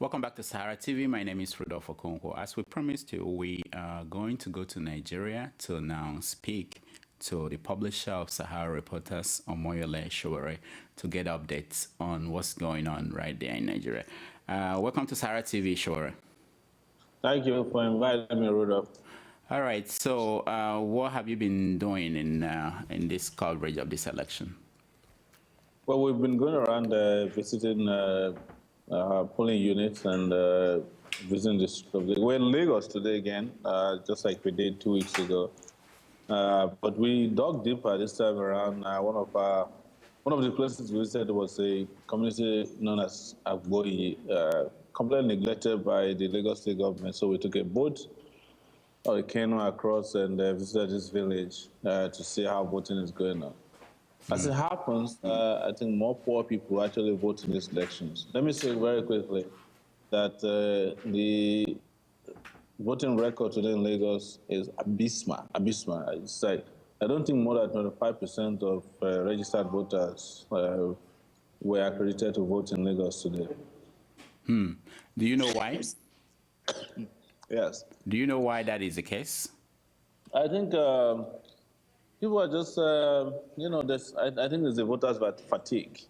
Welcome back to Sahara TV. My name is Rudolph Okonkwo. As we promised you, we are going to go to Nigeria to now speak to the publisher of SaharaReporters, Omoyele Sowore, to get updates on what's going on right there in Nigeria. Welcome to Sahara TV, Sowore. Thank you for inviting me, Rudolph. All right. So, what have you been doing in this coverage of this election? Well, we've been going around visiting polling units and visiting the. We're in Lagos today again, just like we did 2 weeks ago. But we dug deeper this time around. One of the places we visited was a community known as Agboyi, completely neglected by the Lagos State government. So we took a boat or a canoe across and visited this village to see how voting is going on. As it happens, I think more poor people actually vote in these elections. Let me say very quickly that the voting record today in Lagos is abysmal. It's like, I don't think more than 25% of registered voters were accredited to vote in Lagos today. Do you know why? Yes. Do you know why that is the case? I think people are just, I think it's the voters fatigue.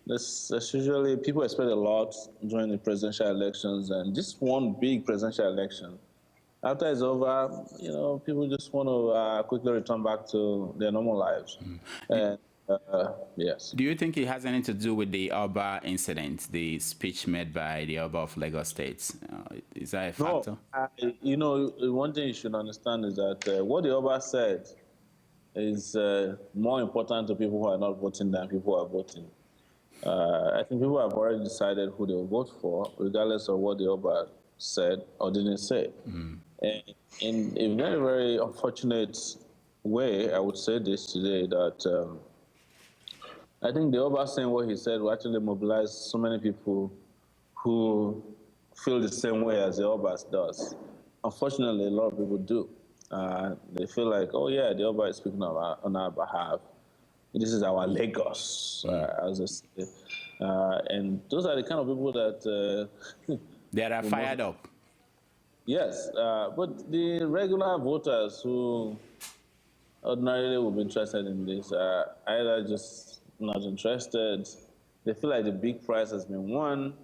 There's usually, people expect a lot during the presidential elections, and just one big presidential election. After it's over, people just want to quickly return back to their normal lives. And, yes. Do you think it has anything to do with the Oba incident, the speech made by the Oba of Lagos State? Is that a factor? No, one thing you should understand is that what the Oba said is more important to people who are not voting than people who are voting. I think people have already decided who they will vote for, regardless of what the Oba said or didn't say. And in a very, very unfortunate way, I would say this today, that I think the Oba saying what he said will actually mobilize so many people who feel the same way as the Oba does. Unfortunately, a lot of people do. They feel like, oh yeah, the Oba is speaking on our behalf. This is our Lagos, as I say. And those are the kind of people that... they are fired up. Yes, but the regular voters who ordinarily would be interested in this are either just not interested, they feel like the big prize has been won,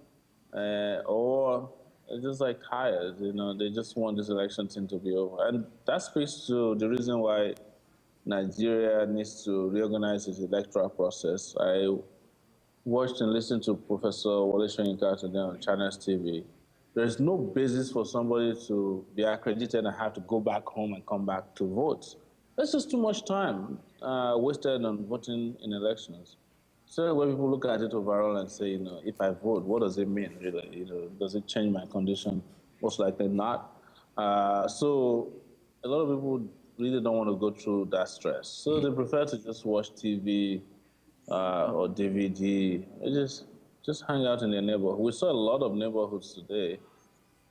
or they're just like tired, they just want this election thing to be over. And that speaks to the reason why Nigeria needs to reorganize its electoral process. I watched and listened to Professor Wole Soyinka today on Channels TV. There's no basis for somebody to be accredited and have to go back home and come back to vote. That's just too much time wasted on voting in elections. So when people look at it overall and say, if I vote, what does it mean, really? Does it change my condition? Most likely not. So a lot of people really don't want to go through that stress. So they prefer to just watch TV or DVD, just hang out in their neighborhood. We saw a lot of neighborhoods today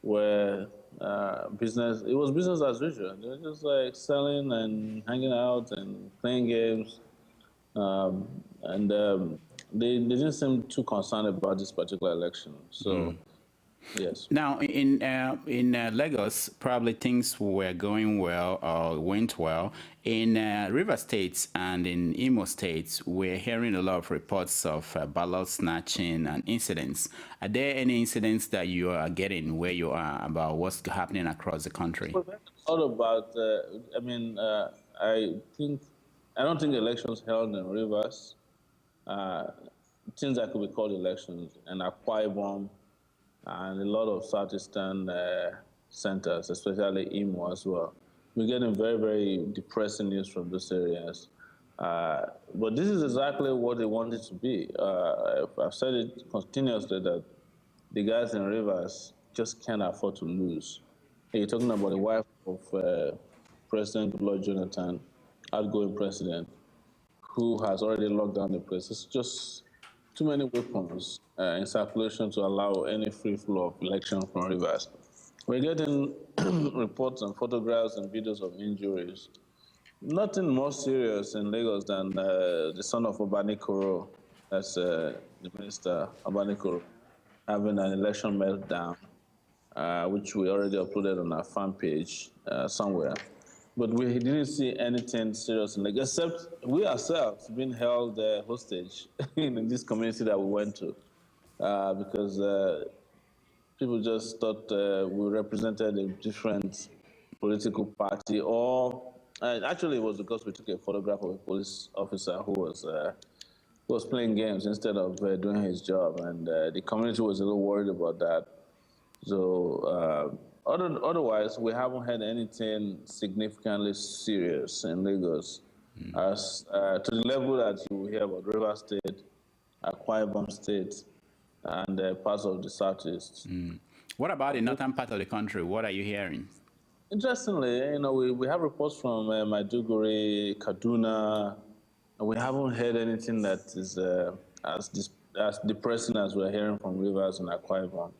where it was business as usual. They were just like selling and hanging out and playing games. They didn't seem too concerned about this particular election. So, yes. Now, in Lagos, probably things were going well or went well. In River States and in Imo States, we're hearing a lot of reports of ballot snatching and incidents. Are there any incidents that you are getting where you are about what's happening across the country? All about, I don't think elections held in Rivers, things that could be called elections, and Akwa Ibom, and a lot of southeastern centers, especially Imo as well. We're getting very, very depressing news from those areas. But this is exactly what they want it to be. I've said it continuously that the guys in Rivers just can't afford to lose. You're talking about the wife of President Goodluck Jonathan, outgoing president, who has already locked down the place. It's just too many weapons in circulation to allow any free flow of election from Rivers. We're getting reports and photographs and videos of injuries. Nothing more serious in Lagos than the son of Obanikoro, that's the minister, Obanikoro, having an election meltdown, which we already uploaded on our fan page somewhere. But we didn't see anything serious in Lagos, except we ourselves being held hostage in this community that we went to, because people just thought we represented a different political party, or actually it was because we took a photograph of a police officer who was playing games instead of doing his job, and the community was a little worried about that. So otherwise, we haven't had anything significantly serious in Lagos, as to the level that you hear about River State, Akwa Ibom State, and parts of the Southeast. What about the northern part of the country? What are you hearing? Interestingly, we have reports from Maiduguri, Kaduna, and we haven't heard anything that is as depressing as we're hearing from Rivers and Akwa Ibom.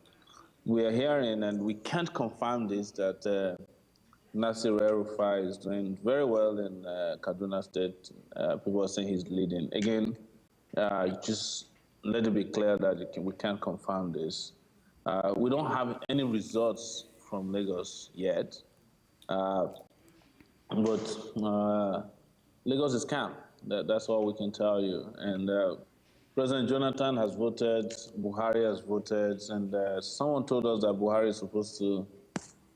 We are hearing, and we can't confirm this, that Nasir El-Rufai is doing very well in Kaduna State. People are saying he's leading. Again, just let it be clear that we can't confirm this. We don't have any results from Lagos yet, but Lagos is calm. That's all we can tell you. And President Jonathan has voted, Buhari has voted, and someone told us that Buhari is supposed to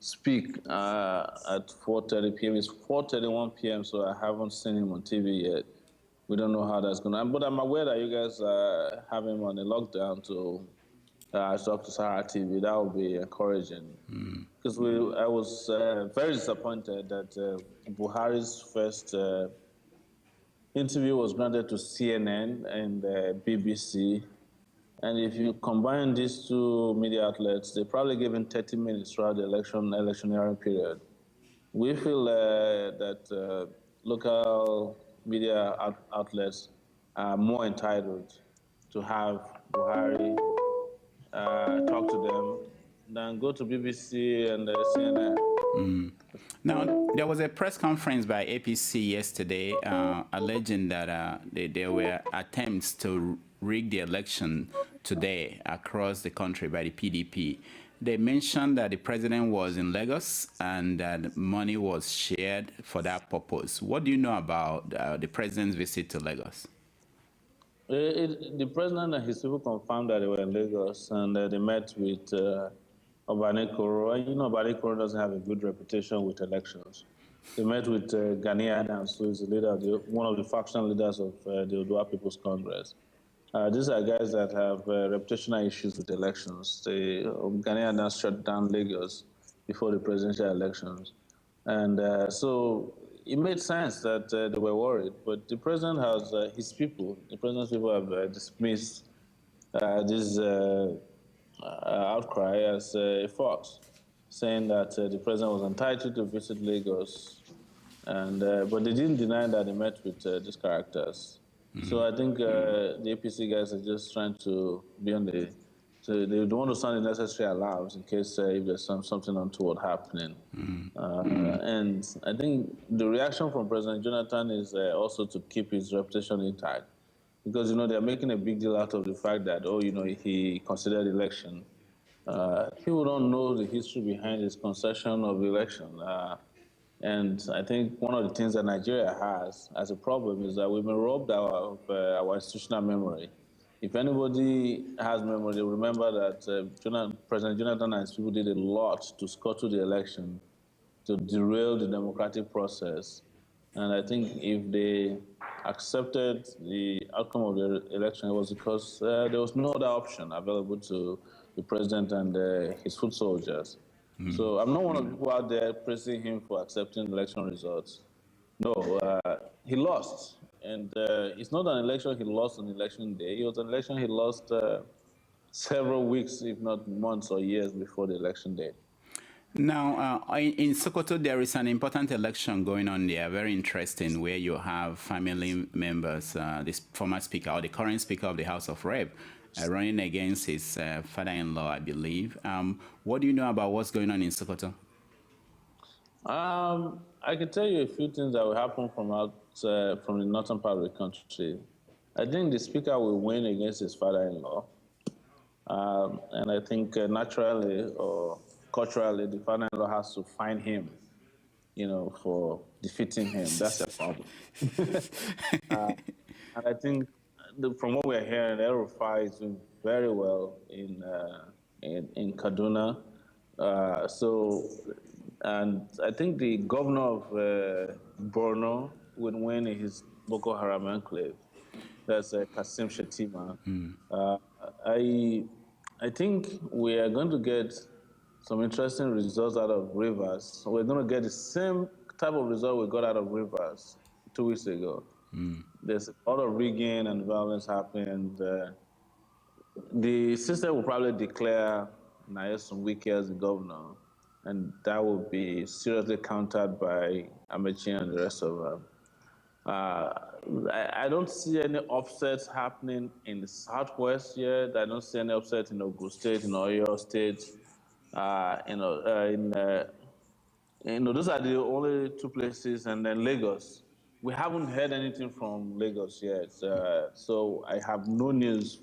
speak at 4:30 p.m. It's 4:31 p.m., so I haven't seen him on TV yet. We don't know how that's going to. But I'm aware that you guys have him on a lockdown to talk to Sahara TV. That would be encouraging. Because I was very disappointed that Buhari's first interview was granted to CNN and BBC. And if you combine these two media outlets, they probably gave him 30 minutes throughout the electioneering period. We feel that local media outlets are more entitled to have Buhari talk to them than go to BBC and CNN. Now, there was a press conference by APC yesterday alleging that there were attempts to rig the election today across the country by the PDP. They mentioned that the president was in Lagos and that money was shared for that purpose. What do you know about the president's visit to Lagos? The president and his people confirmed that they were in Lagos, and they met with Obanekoro. And Obanekoro doesn't have a good reputation with elections. They met with Gani Adams, who is the leader, one of the factional leaders of the Odua People's Congress. These are guys that have reputational issues with elections. Gani Adams shut down Lagos before the presidential elections. And so it made sense that they were worried. But the president has the president's people have dismissed this outcry as a farce, saying that the president was entitled to visit Lagos. And but they didn't deny that they met with these characters. So I think the APC guys are just trying to be on the. So they don't want to sound the necessary alarms in case if there's something untoward happening. And I think the reaction from President Jonathan is also to keep his reputation intact, because they're making a big deal out of the fact that he considered election. People don't know the history behind his concession of the election. And I think one of the things that Nigeria has as a problem is that we've been robbed of our institutional memory. If anybody has memory, they remember that President Jonathan and his people did a lot to scuttle the election, to derail the democratic process. And I think if they accepted the outcome of the election, it was because there was no other option available to the president and his foot soldiers. So I'm not one of the people out there praising him for accepting election results. No, he lost. And it's not an election he lost on election day. It was an election he lost several weeks, if not months or years before the election day. Now, in Sokoto, there is an important election going on there, very interesting, where you have family members, this former speaker or the current speaker of the House of Rep, running against his father-in-law, I believe. What do you know about what's going on in Sokoto? I can tell you a few things that will happen from the northern part of the country. I think the speaker will win against his father-in-law. And I think naturally or culturally, the father-in-law has to find him, for defeating him. That's a problem. And I think from what we're hearing, El-Rufai is doing very well in Kaduna. And I think the governor of Borno would win in his Boko Haram enclave. That's Kasim Shettima. Uh, I I think we are going to get some interesting results out of Rivers. We're going to get the same type of result we got out of Rivers 2 weeks ago. There's a lot of rigging and violence happening. The system will probably declare Nyesom Wike as the governor, and that will be seriously countered by Amechi and the rest of them. I don't see any upsets happening in the southwest yet. I don't see any upset in Ogun State, in Oyo State. Those are the only two places, and then Lagos. We haven't heard anything from Lagos yet, so I have no news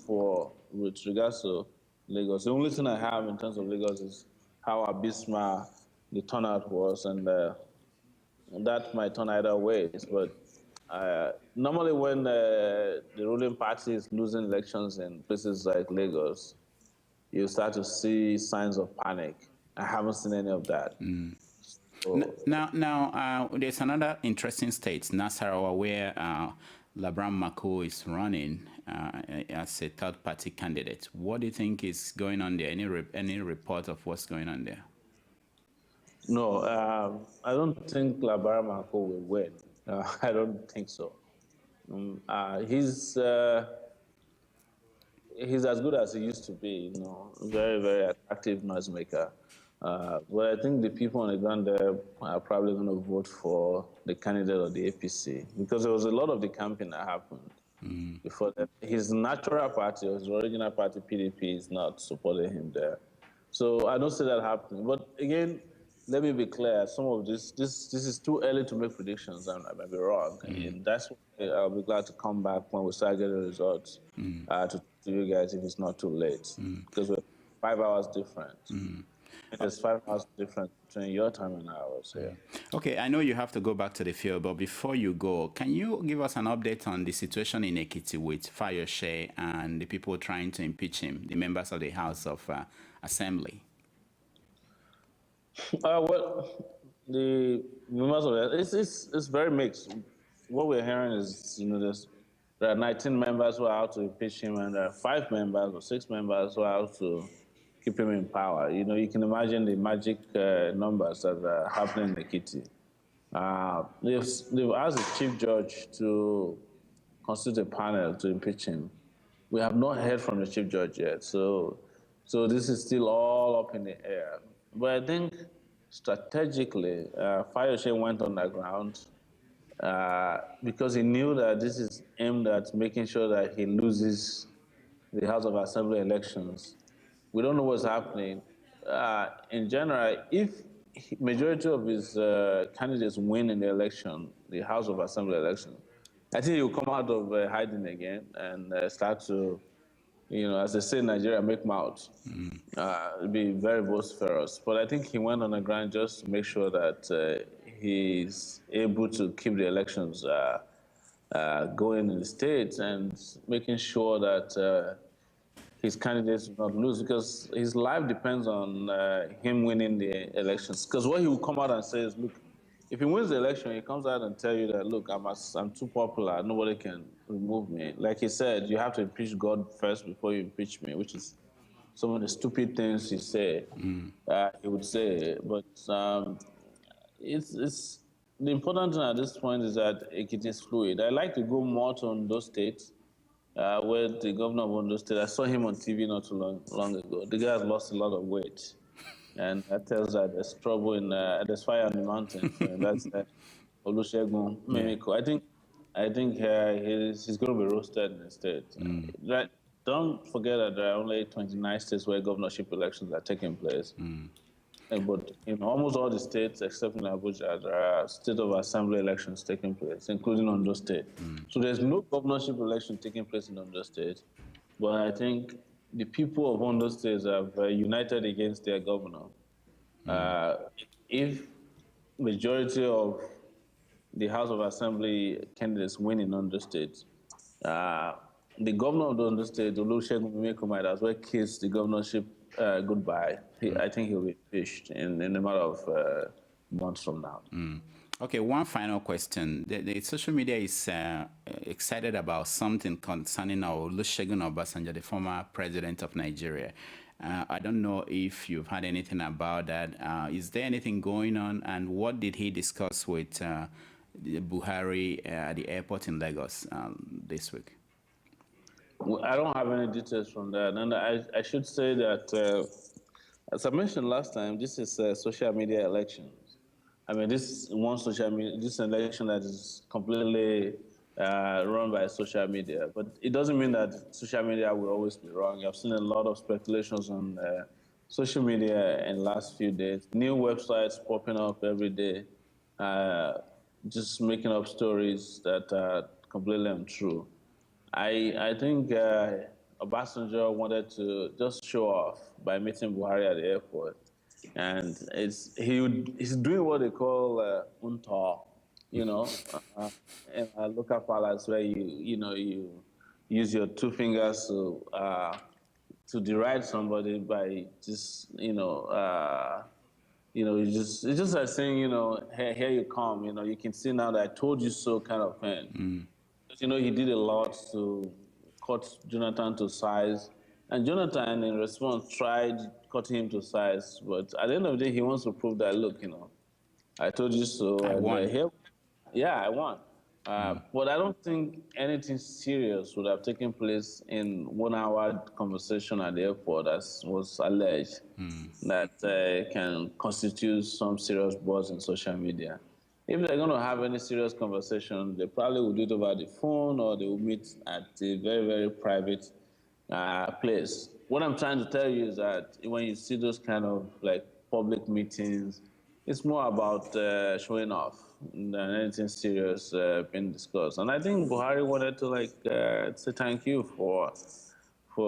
with regards to Lagos. The only thing I have in terms of Lagos is how abysmal the turnout was, and that might turn either ways. But normally, when the ruling party is losing elections in places like Lagos, you start to see signs of panic. I haven't seen any of that. Now, there's another interesting state, Nasarawa, where Labram Mako is running as a third-party candidate. What do you think is going on there? Any report of what's going on there? No, I don't think Labram Mako will win. I don't think so. He's as good as he used to be. Very, very attractive noisemaker. But I think the people on the ground there are probably going to vote for the candidate of the APC because there was a lot of the campaign that happened before that. His natural party, or his original party, PDP, is not supporting him there. So I don't see that happening. But again, let me be clear. Some of this is too early to make predictions. I might be wrong. And that's why I'll be glad to come back when we start getting results to you guys if it's not too late. Because we're 5 hours different. There's 5 hours difference between your time and ours. Yeah. Okay, I know you have to go back to the field, but before you go, can you give us an update on the situation in Ekiti with Fayose and the people trying to impeach him, the members of the House of Assembly? Well, the members of that, it's very mixed. What we're hearing is, there are 19 members who are out to impeach him, and there are 5 members or 6 members who are out to keep him in power. You can imagine the magic numbers that are happening in Ekiti. They've asked the chief judge to constitute a panel to impeach him. We have not heard from the chief judge yet, so this is still all up in the air. But I think strategically, Fayose went underground because he knew that this is aimed at making sure that he loses the House of Assembly elections. We don't know what's happening. In general, if majority of his candidates win in the election, the House of Assembly election, I think he'll come out of hiding again and start to, as they say in Nigeria, make mouth. Be very vociferous. But I think he went on the ground just to make sure that he's able to keep the elections going in the state and making sure that his candidates will not lose, because his life depends on him winning the elections. Because what he will come out and say is, look, if he wins the election, he comes out and tell you that, look, I'm too popular, nobody can remove me. Like he said, you have to impeach God first before you impeach me, which is some of the stupid things he would say. But it's the important thing at this point is that it is fluid. I like to go more to those states where the governor of Ondo State, I saw him on TV not too long ago. The guy has lost a lot of weight, and that tells that there's trouble there's fire on the mountains. And that's Olusegun Mimiko. I think he's going to be roasted in the state. Right? Don't forget that there are only 29 states where governorship elections are taking place. But in almost all the states, except in Abuja, there are state of assembly elections taking place, including Ondo State. So there's no governorship election taking place in Ondo State. But I think the people of Ondo State have united against their governor. If majority of the House of Assembly candidates win in Ondo State, the governor of the Ondo State, Olusegun Mimeko, might as well kiss the governorship goodbye. I think he'll be impeached in a matter of months from now. Okay, one final question. The social media is excited about something concerning our Olusegun Obasanjo, the former president of Nigeria. I don't know if you've heard anything about that. Is there anything going on, and what did he discuss with Buhari at the airport in Lagos this week? Well, I don't have any details from that. And I should say that, as I mentioned last time, this is a social media election. I mean, this election that is completely run by social media. But it doesn't mean that social media will always be wrong. I've seen a lot of speculations on social media in the last few days. New websites popping up every day, just making up stories that are completely untrue. I think Obasanjo wanted to just show off by meeting Buhari at the airport. And he's doing what they call unta, in a local parlance where you use your two fingers to deride somebody by just it's just like saying here you come, you can see now that I told you so kind of thing. He did a lot to cut Jonathan to size, and Jonathan in response tried cutting him to size, but at the end of the day, he wants to prove that, look, I told you so. I won. I won. But I don't think anything serious would have taken place in 1 hour conversation at the airport, as was alleged, that can constitute some serious buzz in social media. If they're going to have any serious conversation, they probably will do it over the phone, or they will meet at a very, very private place. What I'm trying to tell you is that when you see those kind of like public meetings, it's more about showing off than anything serious being discussed. And I think Buhari wanted to say thank you for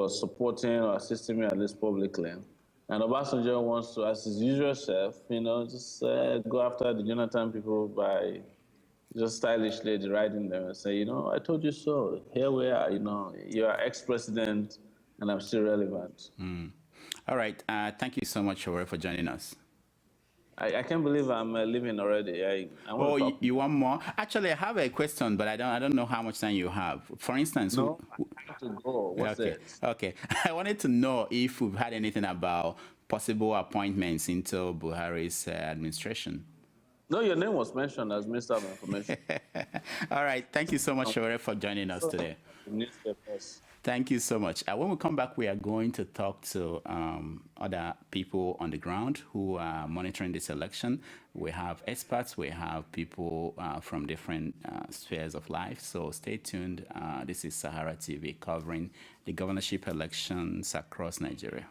supporting or assisting me at least publicly. And Obasanjo wants to, as his usual self, just go after the Jonathan people by just stylishly deriding them and say, I told you so. Here we are. You are ex-president, and I'm still relevant. All right. Thank you so much, Sowore, for joining us. I can't believe I'm leaving already. You want more? Actually, I have a question, but I don't know how much time you have. For instance, no, I have to go. What's it? Okay. I wanted to know if we've had anything about possible appointments into Buhari's administration. No, your name was mentioned as Minister of Information. All right. Thank you so much, Sowore, for joining us today. Newspapers. Thank you so much. When we come back, we are going to talk to other people on the ground who are monitoring this election. We have experts. We have people from different spheres of life. So stay tuned. This is Sahara TV covering the governorship elections across Nigeria.